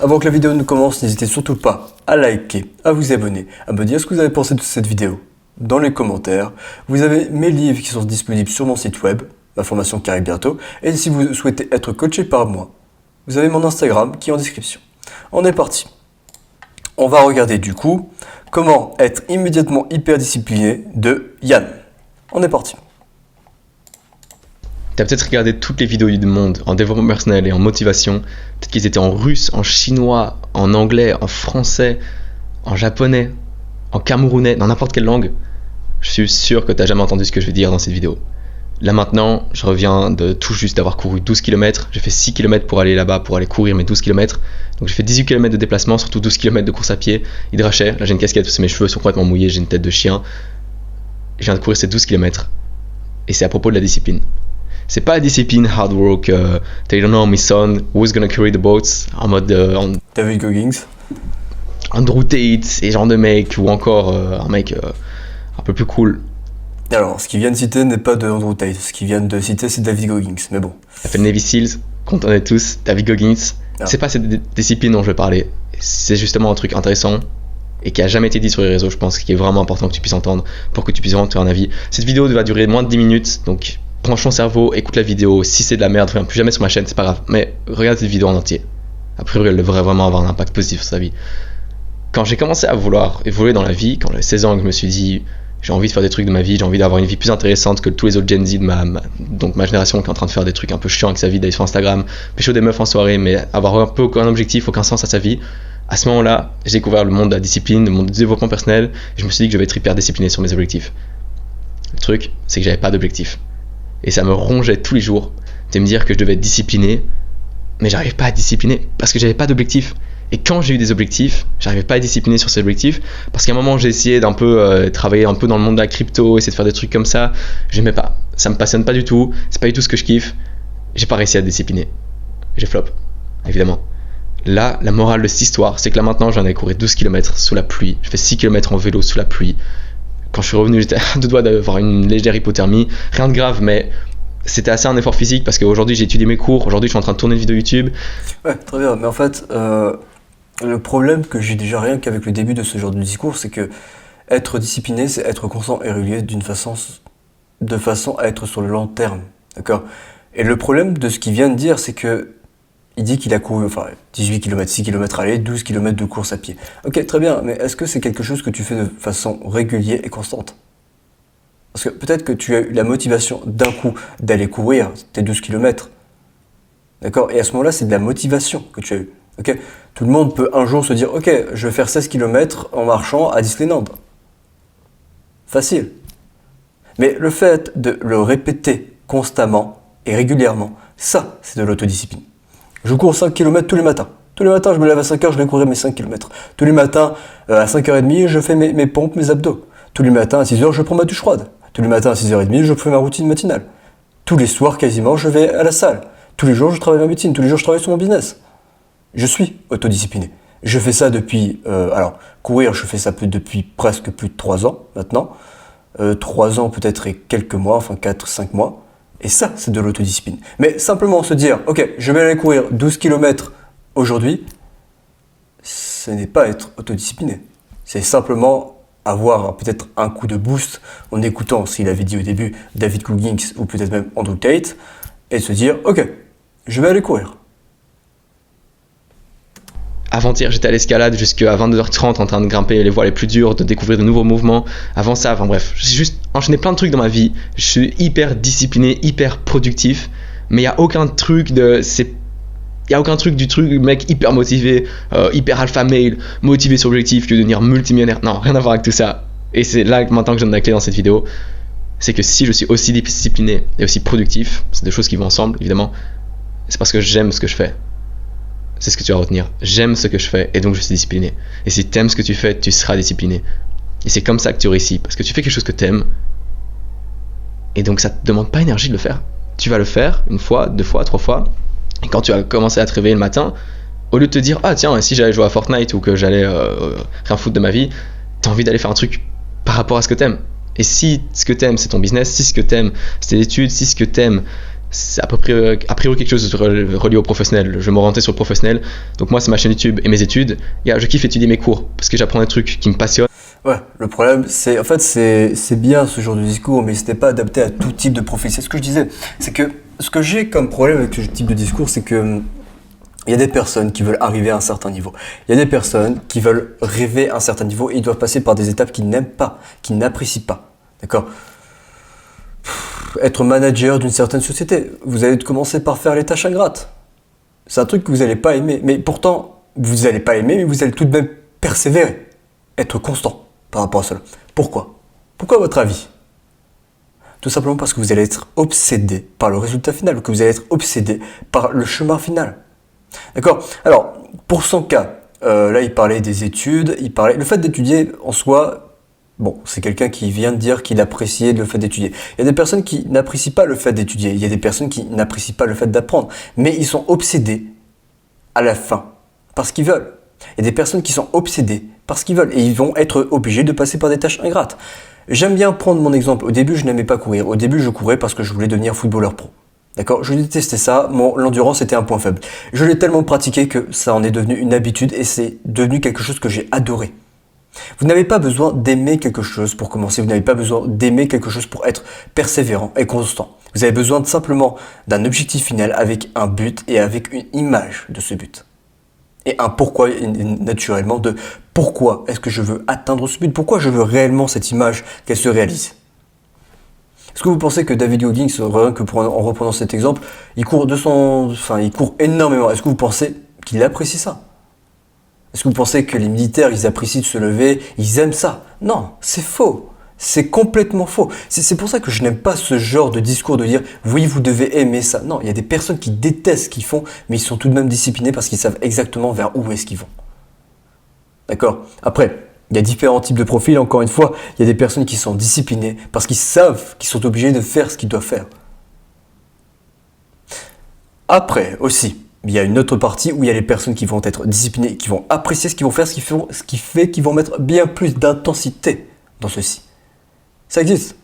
Avant que la vidéo ne commence, n'hésitez surtout pas à liker, à vous abonner, à me dire ce que vous avez pensé de cette vidéo dans les commentaires. Vous avez mes livres qui sont disponibles sur mon site web, ma formation qui arrive bientôt, et si vous souhaitez être coaché par moi, vous avez mon Instagram qui est en description. On est parti. On va regarder du coup comment être immédiatement hyper discipliné de Yann. On est parti. T'as peut-être regardé toutes les vidéos du monde en développement personnel et en motivation. Peut-être qu'ils étaient en russe, en chinois, en anglais, en français, en japonais, en camerounais, dans n'importe quelle langue. Je suis sûr que t'as jamais entendu ce que je vais dire dans cette vidéo. Là maintenant, je reviens de tout juste d'avoir couru 12 km. J'ai fait 6 km pour aller là-bas, pour aller courir mes 12 km. Donc j'ai fait 18 km de déplacement, surtout 12 km de course à pied. Hydraché, là j'ai une casquette parce que mes cheveux sont complètement mouillés, j'ai une tête de chien. Je viens de courir ces 12 km. Et c'est à propos de la discipline. C'est pas la discipline hard work, they don't know my son, who's gonna carry the boats, en mode David Goggins, Andrew Tate, et genre de mec, ou encore un mec un peu plus cool. Alors, ce qu'il vient de citer n'est pas de Andrew Tate, ce qu'il vient de citer c'est David Goggins, mais bon. Il a fait le Navy Seals, qu'on connaît tous, David Goggins. Ah. C'est pas cette discipline dont je vais parler, c'est justement un truc intéressant et qui a jamais été dit sur les réseaux, je pense, qui est vraiment important que tu puisses entendre pour que tu puisses vraiment te faire un avis. Cette vidéo va durer moins de 10 minutes, donc branche ton cerveau, écoute la vidéo. Si c'est de la merde, reviens plus jamais sur ma chaîne, c'est pas grave. Mais regarde cette vidéo en entier. A priori, elle devrait vraiment avoir un impact positif sur sa vie. Quand j'ai commencé à vouloir évoluer dans la vie, quand j'avais 16 ans, que je me suis dit j'ai envie de faire des trucs de ma vie, j'ai envie d'avoir une vie plus intéressante que tous les autres Gen Z de ma génération qui est en train de faire des trucs un peu chiants avec sa vie, d'aller sur Instagram, pécho des meufs en soirée, mais avoir un peu aucun objectif, aucun sens à sa vie. À ce moment-là, j'ai découvert le monde de la discipline, le monde du développement personnel, et je me suis dit que je vais être hyper discipliné sur mes objectifs. Le truc, c'est que j'avais pas d'objectif. Et ça me rongeait tous les jours de me dire que je devais être discipliné, mais j'arrivais pas à discipliner parce que j'avais pas d'objectif. Et quand j'ai eu des objectifs, j'arrivais pas à discipliner sur ces objectifs parce qu'à un moment j'ai essayé d'un peu travailler un peu dans le monde de la crypto, essayer de faire des trucs comme ça, j'aimais pas, ça me passionne pas du tout, c'est pas du tout ce que je kiffe, j'ai pas réussi à discipliner, j'ai flop, évidemment. Là, la morale de cette histoire, c'est que là maintenant j'en ai couru 12 km sous la pluie, je fais 6 km en vélo sous la pluie. Quand je suis revenu, j'étais à deux doigts d'avoir une légère hypothermie. Rien de grave, mais c'était assez un effort physique parce qu'aujourd'hui j'ai étudié mes cours. Aujourd'hui je suis en train de tourner une vidéo YouTube. Ouais, très bien. Mais en fait, le problème que j'ai déjà rien qu'avec le début de ce genre de discours, c'est que être discipliné, c'est être constant et régulier de façon à être sur le long terme. D'accord ? Et le problème de ce qu'il vient de dire, c'est que il dit qu'il a couru 18 km, 6 km aller, 12 km de course à pied. Ok, très bien, mais est-ce que c'est quelque chose que tu fais de façon régulière et constante ? Parce que peut-être que tu as eu la motivation d'un coup d'aller courir tes 12 km. D'accord ? Et à ce moment-là, c'est de la motivation que tu as eu. Ok ? Tout le monde peut un jour se dire, ok, je vais faire 16 km en marchant à Disneyland. Facile. Mais le fait de le répéter constamment et régulièrement, ça, c'est de l'autodiscipline. Je cours 5 km tous les matins. Tous les matins, je me lève à 5h, je vais courir mes 5 km. Tous les matins, à 5h30, je fais mes pompes, mes abdos. Tous les matins, à 6h, je prends ma douche froide. Tous les matins, à 6h30, je fais ma routine matinale. Tous les soirs, quasiment, je vais à la salle. Tous les jours, je travaille ma médecine. Tous les jours, je travaille sur mon business. Je suis autodiscipliné. Je fais ça depuis... courir, je fais ça depuis presque plus de 3 ans, maintenant. 3 ans peut-être et quelques mois, 4-5 mois. Et ça, c'est de l'autodiscipline. Mais simplement se dire, ok, je vais aller courir 12 km aujourd'hui, ce n'est pas être autodiscipliné. C'est simplement avoir peut-être un coup de boost en écoutant, s'il avait dit au début, David Goggins ou peut-être même Andrew Tate, et se dire, ok, je vais aller courir. Avant-hier, j'étais à l'escalade jusqu'à 22h30 en train de grimper les voies les plus dures, de découvrir de nouveaux mouvements. Avant ça, bref, j'ai juste enchaîné plein de trucs dans ma vie. Je suis hyper discipliné, hyper productif, mais il n'y a aucun truc du truc mec hyper motivé, hyper alpha male, motivé sur l'objectif que de devenir multimillionnaire. Non, rien à voir avec tout ça. Et c'est là que maintenant que je donne la clé dans cette vidéo, c'est que si je suis aussi discipliné et aussi productif, c'est deux choses qui vont ensemble évidemment, c'est parce que j'aime ce que je fais. C'est ce que tu vas retenir. J'aime ce que je fais et donc je suis discipliné. Et si tu aimes ce que tu fais, tu seras discipliné. Et c'est comme ça que tu réussis. Parce que tu fais quelque chose que tu aimes. Et donc ça te demande pas énergie de le faire. Tu vas le faire une fois, 2 fois, 3 fois. Et quand tu vas commencer à te réveiller le matin, au lieu de te dire ah tiens, si j'allais jouer à Fortnite ou que j'allais rien foutre de ma vie, t'as envie d'aller faire un truc par rapport à ce que t'aimes. Et si ce que t'aimes c'est ton business, si ce que t'aimes c'est tes études, si ce que t'aimes c'est a priori quelque chose de relié au professionnel. Je m'orientais sur le professionnel. Donc moi, c'est ma chaîne YouTube et mes études. Je kiffe étudier mes cours parce que j'apprends des trucs qui me passionnent. Ouais, le problème, c'est bien ce genre de discours, mais ce n'est pas adapté à tout type de profil. C'est ce que je disais. C'est que ce que j'ai comme problème avec ce type de discours, c'est que il y a des personnes qui veulent arriver à un certain niveau. Il y a des personnes qui veulent rêver à un certain niveau et ils doivent passer par des étapes qu'ils n'aiment pas, qu'ils n'apprécient pas. D'accord ? Être manager d'une certaine société, vous allez commencer par faire les tâches ingrates. C'est un truc que vous n'allez pas aimer, mais pourtant, vous n'allez pas aimer, mais vous allez tout de même persévérer, être constant par rapport à cela. Pourquoi ? Pourquoi à votre avis ? Tout simplement parce que vous allez être obsédé par le résultat final, que vous allez être obsédé par le chemin final. D'accord ? Alors, pour son cas, là il parlait des études, le fait d'étudier en soi, bon, c'est quelqu'un qui vient de dire qu'il appréciait le fait d'étudier. Il y a des personnes qui n'apprécient pas le fait d'étudier, il y a des personnes qui n'apprécient pas le fait d'apprendre, mais ils sont obsédés à la fin, parce qu'ils veulent. Il y a des personnes qui sont obsédées parce qu'ils veulent, et ils vont être obligés de passer par des tâches ingrates. J'aime bien prendre mon exemple. Au début, je n'aimais pas courir. Au début, je courais parce que je voulais devenir footballeur pro. D'accord ? Je détestais ça, l'endurance était un point faible. Je l'ai tellement pratiqué que ça en est devenu une habitude et c'est devenu quelque chose que j'ai adoré. Vous n'avez pas besoin d'aimer quelque chose pour commencer, vous n'avez pas besoin d'aimer quelque chose pour être persévérant et constant. Vous avez besoin simplement d'un objectif final avec un but et avec une image de ce but. Et un pourquoi, naturellement, de pourquoi est-ce que je veux atteindre ce but, pourquoi je veux réellement cette image qu'elle se réalise. Est-ce que vous pensez que David Goggins, en reprenant cet exemple, il court énormément. Est-ce que vous pensez qu'il apprécie ça ? Est-ce que vous pensez que les militaires, ils apprécient de se lever, ils aiment ça ? Non, c'est faux. C'est complètement faux. C'est pour ça que je n'aime pas ce genre de discours de dire « oui, vous devez aimer ça ». Non, il y a des personnes qui détestent ce qu'ils font, mais ils sont tout de même disciplinés parce qu'ils savent exactement vers où est-ce qu'ils vont. D'accord ? Après, il y a différents types de profils, encore une fois, il y a des personnes qui sont disciplinées parce qu'ils savent qu'ils sont obligés de faire ce qu'ils doivent faire. Après, aussi, il y a une autre partie où il y a les personnes qui vont être disciplinées, qui vont apprécier ce qu'ils vont faire, ce qui fait qu'ils vont mettre bien plus d'intensité dans ceci. Ça existe.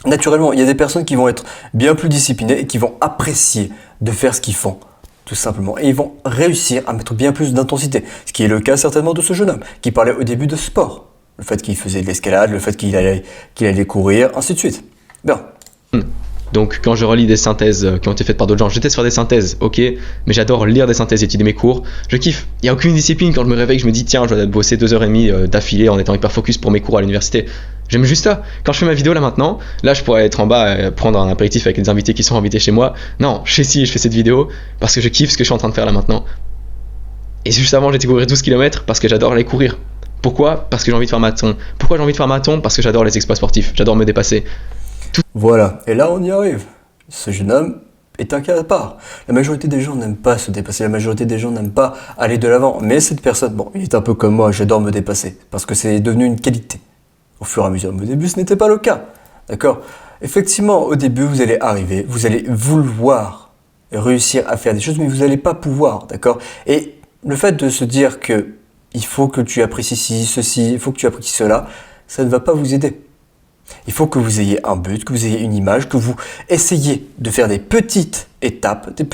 Naturellement, il y a des personnes qui vont être bien plus disciplinées et qui vont apprécier de faire ce qu'ils font, tout simplement. Et ils vont réussir à mettre bien plus d'intensité. Ce qui est le cas certainement de ce jeune homme, qui parlait au début de sport. Le fait qu'il faisait de l'escalade, le fait qu'il allait courir, ainsi de suite. Bien. Donc quand je relis des synthèses qui ont été faites par d'autres gens, je déteste faire des synthèses, ok, mais j'adore lire des synthèses et étudier mes cours. Je kiffe. Il n'y a aucune discipline quand je me réveille, je me dis tiens, je dois bosser 2h30 d'affilée en étant hyper focus pour mes cours à l'université. J'aime juste ça. Quand je fais ma vidéo là maintenant, là je pourrais être en bas, prendre un apéritif avec les invités qui sont invités chez moi. Non, je fais cette vidéo parce que je kiffe ce que je suis en train de faire là maintenant. Et juste avant, j'étais courir 12 km parce que j'adore aller courir. Pourquoi ? Parce que j'ai envie de faire marathon. Pourquoi j'ai envie de faire marathon ? Parce que j'adore les exploits sportifs, j'adore me dépasser. Voilà, et là on y arrive. Ce jeune homme est un cas à part. La majorité des gens n'aiment pas se dépasser, la majorité des gens n'aiment pas aller de l'avant. Mais cette personne, bon, il est un peu comme moi, j'adore me dépasser, parce que c'est devenu une qualité. Au fur et à mesure, au début ce n'était pas le cas. D'accord ? Effectivement, au début vous allez arriver, vous allez vouloir réussir à faire des choses, mais vous n'allez pas pouvoir, d'accord ? Et le fait de se dire que il faut que tu apprécies ceci, il faut que tu apprécies cela, ça ne va pas vous aider. Il faut que vous ayez un but, que vous ayez une image, que vous essayiez de faire des petites étapes, des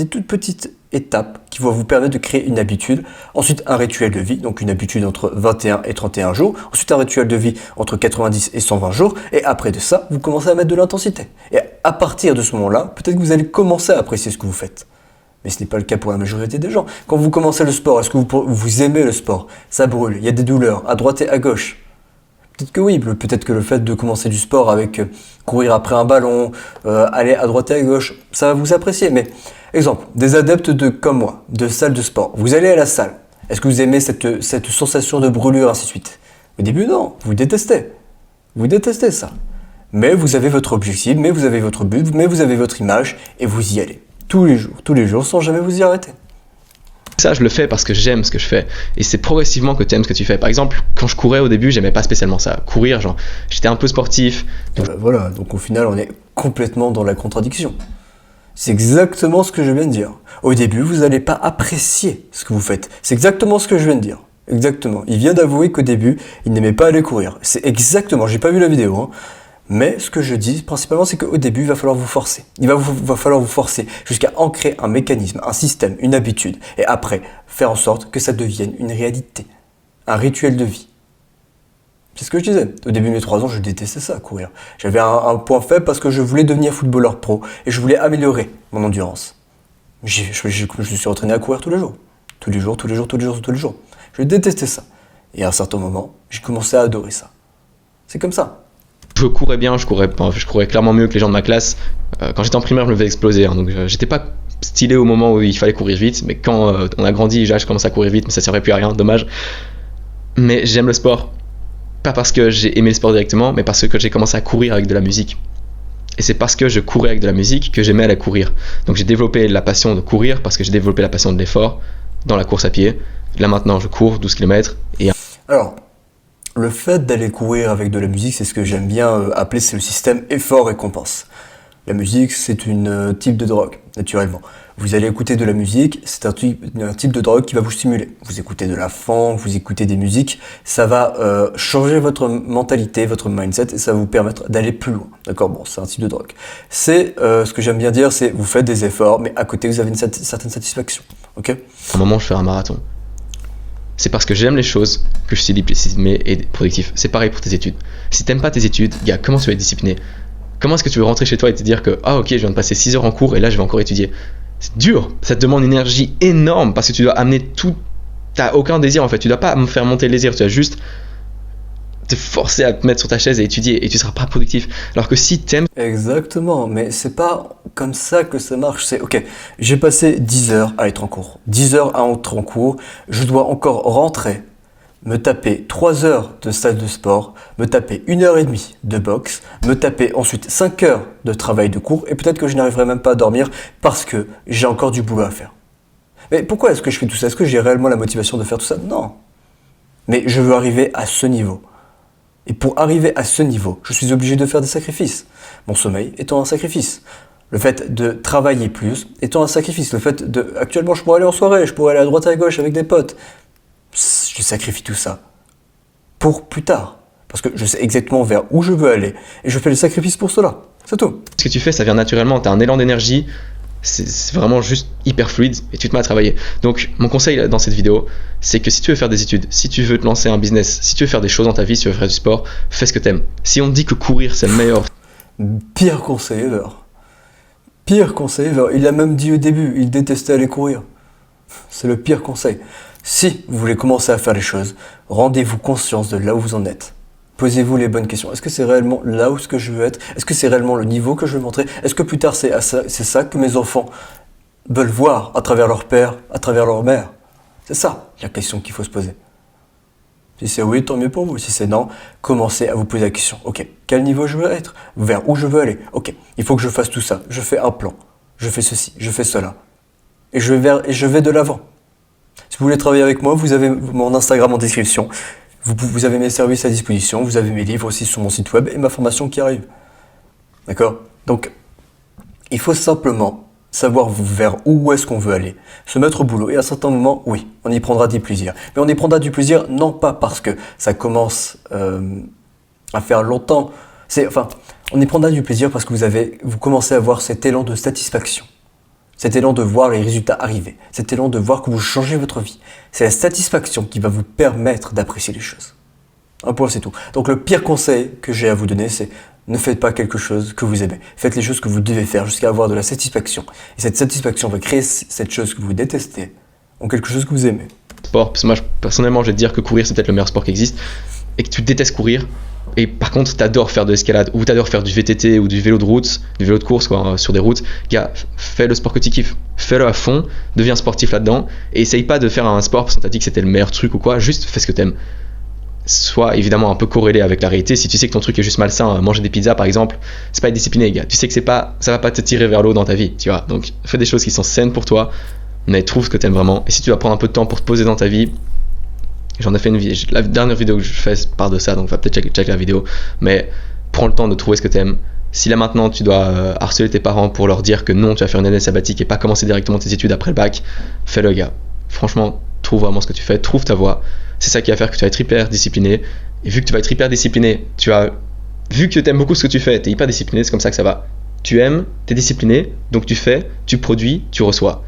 toutes petites étapes qui vont vous permettre de créer une habitude. Ensuite, un rituel de vie, donc une habitude entre 21 et 31 jours. Ensuite, un rituel de vie entre 90 et 120 jours. Et après de ça, vous commencez à mettre de l'intensité. Et à partir de ce moment-là, peut-être que vous allez commencer à apprécier ce que vous faites. Mais ce n'est pas le cas pour la majorité des gens. Quand vous commencez le sport, est-ce que vous aimez le sport ? Ça brûle, il y a des douleurs à droite et à gauche. Peut-être que oui, peut-être que le fait de commencer du sport avec courir après un ballon, aller à droite et à gauche, ça va vous apprécier. Mais exemple, des adeptes comme moi, de salle de sport, vous allez à la salle. Est-ce que vous aimez cette sensation de brûlure, ainsi de suite ? Au début, non, vous détestez. Vous détestez ça. Mais vous avez votre objectif, mais vous avez votre but, mais vous avez votre image, et vous y allez. Tous les jours, sans jamais vous y arrêter. Ça, je le fais parce que j'aime ce que je fais. Et c'est progressivement que tu aimes ce que tu fais. Par exemple, quand je courais au début, j'aimais pas spécialement ça. Courir, genre, j'étais un peu sportif. Voilà, donc au final, on est complètement dans la contradiction. C'est exactement ce que je viens de dire. Au début, vous n'allez pas apprécier ce que vous faites. C'est exactement ce que je viens de dire. Exactement. Il vient d'avouer qu'au début, il n'aimait pas aller courir. C'est exactement, j'ai pas vu la vidéo, hein. Mais ce que je dis principalement, c'est qu'au début, il va falloir vous forcer. Va falloir vous forcer jusqu'à ancrer un mécanisme, un système, une habitude. Et après, faire en sorte que ça devienne une réalité, un rituel de vie. C'est ce que je disais. Au début de mes 3 ans, je détestais ça, courir. J'avais un point faible parce que je voulais devenir footballeur pro et je voulais améliorer mon endurance. Je suis entraîné à courir tous les jours. Tous les jours. Je détestais ça. Et à un certain moment, j'ai commencé à adorer ça. C'est comme ça. Je courais bien, je courais clairement mieux que les gens de ma classe. Quand j'étais en primaire, je me faisais exploser. Donc j'étais pas stylé au moment où il fallait courir vite. Mais quand on a grandi, j'ai commencé à courir vite, mais ça servait plus à rien, dommage. Mais j'aime le sport. Pas parce que j'ai aimé le sport directement, mais parce que j'ai commencé à courir avec de la musique. Et c'est parce que je courais avec de la musique que j'aimais aller courir. Donc j'ai développé la passion de courir parce que j'ai développé la passion de l'effort dans la course à pied. Là maintenant, je cours 12 km. Alors, le fait d'aller courir avec de la musique, c'est ce que j'aime bien appeler, c'est le système effort-récompense. La musique, c'est un type de drogue, naturellement. Vous allez écouter de la musique, c'est un type de drogue qui va vous stimuler. Vous écoutez de la funk, vous écoutez des musiques, ça va changer votre mentalité, votre mindset, et ça va vous permettre d'aller plus loin. D'accord ? Bon, c'est un type de drogue. C'est ce que j'aime bien dire, c'est vous faites des efforts, mais à côté, vous avez une certaine satisfaction. Ok ? À un moment, je fais un marathon. C'est parce que j'aime les choses que je suis discipliné et productif. C'est pareil pour tes études. Si t'aimes pas tes études, gars, comment tu vas être discipliné ? Comment est-ce que tu veux rentrer chez toi et te dire que ok, je viens de passer 6 heures en cours et là je vais encore étudier ? C'est dur, ça te demande une énergie énorme parce que tu dois amener tout. T'as aucun désir en fait, tu dois pas me faire monter le désir, tu dois juste te forcer à te mettre sur ta chaise et étudier et tu seras pas productif. Alors que si t'aimes. Exactement, mais c'est pas comme ça que ça marche. C'est ok, j'ai passé 10 heures à être en cours. 10 heures à être en cours, je dois encore rentrer, me taper 3 heures de salle de sport, me taper 1h30 de boxe, me taper ensuite 5 heures de travail de cours et peut-être que je n'arriverai même pas à dormir parce que j'ai encore du boulot à faire. Mais pourquoi est-ce que je fais tout ça ? Est-ce que j'ai réellement la motivation de faire tout ça ? Non. Mais je veux arriver à ce niveau. Et pour arriver à ce niveau, je suis obligé de faire des sacrifices. Mon sommeil étant un sacrifice. Le fait de travailler plus étant un sacrifice. Le fait de... Actuellement, je pourrais aller en soirée, je pourrais aller à droite et à gauche avec des potes. Je sacrifie tout ça pour plus tard. Parce que je sais exactement vers où je veux aller. Et je fais le sacrifice pour cela. C'est tout. Ce que tu fais, ça vient naturellement. Tu as un élan d'énergie. C'est vraiment juste hyper fluide et tu te mets à travailler. Donc mon conseil dans cette vidéo, c'est que si tu veux faire des études, si tu veux te lancer un business, si tu veux faire des choses dans ta vie, si tu veux faire du sport, fais ce que t'aimes. Si on te dit que courir c'est le meilleur... Pire conseil ever. Pire conseil ever. Il a même dit au début, il détestait aller courir. C'est le pire conseil. Si vous voulez commencer à faire les choses, rendez-vous conscience de là où vous en êtes. Posez-vous les bonnes questions. Est-ce que c'est réellement là où je veux être ? Est-ce que c'est réellement le niveau que je veux montrer ? Est-ce que plus tard c'est ça que mes enfants veulent voir à travers leur père, à travers leur mère ? C'est ça la question qu'il faut se poser. Si c'est oui, tant mieux pour vous. Si c'est non, commencez à vous poser la question. Ok, quel niveau je veux être ? Vers où je veux aller ? Ok, il faut que je fasse tout ça. Je fais un plan. Je fais ceci, je fais cela. Et je vais de l'avant. Si vous voulez travailler avec moi, vous avez mon Instagram en description. Vous avez mes services à disposition, vous avez mes livres aussi sur mon site web et ma formation qui arrive. D'accord ? Donc, il faut simplement savoir vers où est-ce qu'on veut aller, se mettre au boulot et à un certain moment, oui, on y prendra du plaisir. Mais on y prendra du plaisir non pas parce que ça commence à faire longtemps, on y prendra du plaisir parce que vous commencez à avoir cet élan de satisfaction. Cet élan de voir les résultats arriver, cet élan de voir que vous changez votre vie. C'est la satisfaction qui va vous permettre d'apprécier les choses. Un point, c'est tout. Donc le pire conseil que j'ai à vous donner, c'est ne faites pas quelque chose que vous aimez. Faites les choses que vous devez faire jusqu'à avoir de la satisfaction. Et cette satisfaction va créer cette chose que vous détestez en quelque chose que vous aimez. Sport, parce que moi, personnellement, je vais te dire que courir, c'est peut-être le meilleur sport qui existe, et que tu détestes courir. Et par contre, t'adores faire de l'escalade, ou t'adores faire du VTT, ou du vélo de route, du vélo de course sur des routes. Gars, fais le sport que tu kiffes. Fais-le à fond, deviens sportif là-dedans, et essaye pas de faire un sport parce qu'on t'a dit que c'était le meilleur truc ou quoi, juste fais ce que t'aimes. Sois évidemment un peu corrélé avec la réalité. Si tu sais que ton truc est juste malsain, manger des pizzas par exemple, c'est pas être discipliné, gars. Tu sais que ça va pas te tirer vers l'eau dans ta vie, tu vois. Donc fais des choses qui sont saines pour toi, mais trouve ce que t'aimes vraiment. Et si tu vas prendre un peu de temps pour te poser dans ta vie, j'en ai fait la dernière vidéo que je fais part de ça, donc va peut-être checker la vidéo, mais prends le temps de trouver ce que t'aimes. Si là maintenant tu dois harceler tes parents pour leur dire que non, tu vas faire une année sabbatique et pas commencer directement tes études après le bac, fais-le, gars. Franchement, trouve vraiment ce que tu fais, trouve ta voie. C'est ça qui va faire que tu vas être hyper discipliné. Et vu que tu vas être hyper discipliné, tu vas vu que tu aimes beaucoup ce que tu fais, tu es hyper discipliné, c'est comme ça que ça va. Tu aimes, tu es discipliné, donc tu fais, tu produis, tu reçois.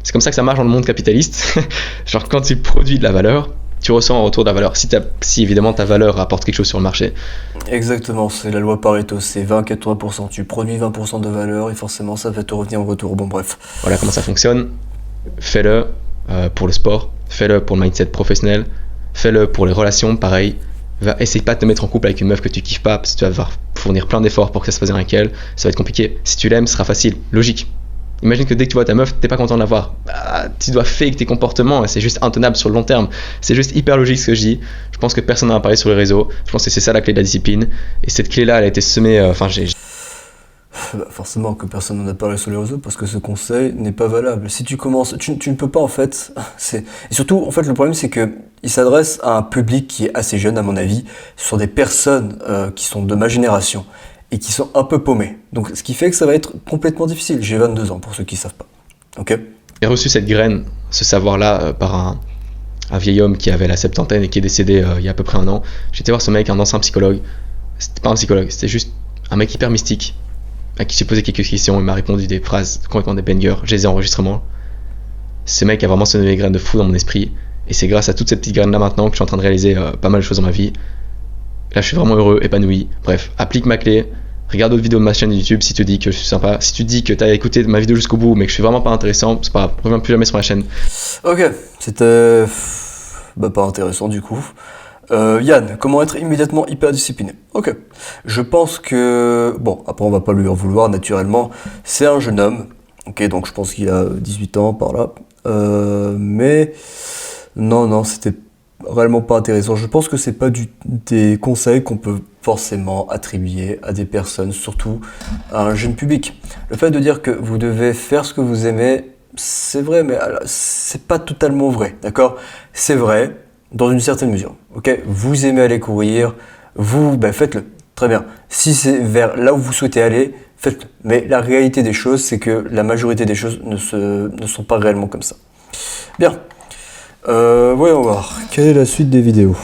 C'est comme ça que ça marche dans le monde capitaliste. Genre quand tu produis de la valeur, tu ressens en retour de la valeur. Si évidemment ta valeur apporte quelque chose sur le marché. Exactement, c'est la loi Pareto, c'est 20-80%. Tu produis 20% de valeur et forcément ça va te revenir en retour. Bon, bref. Voilà comment ça fonctionne. Fais-le pour le sport, fais-le pour le mindset professionnel, fais-le pour les relations, pareil. Essaye pas de te mettre en couple avec une meuf que tu kiffes pas, parce que tu vas devoir fournir plein d'efforts pour que ça se passe bien avec elle. Ça va être compliqué. Si tu l'aimes, ce sera facile, logique. Imagine que dès que tu vois ta meuf, t'es pas content de la voir. Bah, tu dois fake tes comportements et c'est juste intenable sur le long terme. C'est juste hyper logique ce que je dis. Je pense que personne n'en a parlé sur les réseaux. Je pense que c'est ça la clé de la discipline. Et cette clé-là, elle a été semée. Forcément que personne n'en a parlé sur les réseaux parce que ce conseil n'est pas valable. Si tu commences, tu ne peux pas en fait. Et surtout, en fait, le problème c'est que il s'adresse à un public qui est assez jeune à mon avis. Ce sont des personnes qui sont de ma génération et qui sont un peu paumées. Donc, ce qui fait que ça va être complètement difficile. J'ai 22 ans pour ceux qui savent pas. Ok. J'ai reçu cette graine, ce savoir-là, par un vieil homme qui avait la septantaine et qui est décédé il y a à peu près un an. J'étais voir ce mec, un ancien psychologue. C'était pas un psychologue, c'était juste un mec hyper mystique à qui j'ai posé quelques questions. Il m'a répondu des phrases complètement des bangers. J'ai les enregistrements. Ce mec a vraiment semé des graines de fou dans mon esprit. Et c'est grâce à toutes ces petites graines là maintenant que je suis en train de réaliser pas mal de choses dans ma vie. Là, je suis vraiment heureux, épanoui. Bref, applique ma clé. Regarde d'autres vidéos de ma chaîne YouTube si tu dis que je suis sympa. Si tu dis que tu as écouté ma vidéo jusqu'au bout mais que je suis vraiment pas intéressant, c'est pas grave, reviens plus jamais sur ma chaîne. Ok, c'était pas intéressant du coup. Yann, comment être immédiatement hyper discipliné? Ok, je pense que... Bon, après on va pas lui en vouloir naturellement. C'est un jeune homme, ok, donc je pense qu'il a 18 ans par là. Mais non, c'était réellement pas intéressant. Je pense que c'est pas des conseils qu'on peut forcément attribuer à des personnes, surtout à un jeune public. Le fait de dire que vous devez faire ce que vous aimez, c'est vrai, mais c'est pas totalement vrai, d'accord? C'est vrai dans une certaine mesure, ok? Vous aimez aller courir, faites-le, très bien. Si c'est vers là où vous souhaitez aller, faites-le. Mais la réalité des choses, c'est que la majorité des choses ne sont pas réellement comme ça. Bien. Voyons voir. Quelle est la suite des vidéos?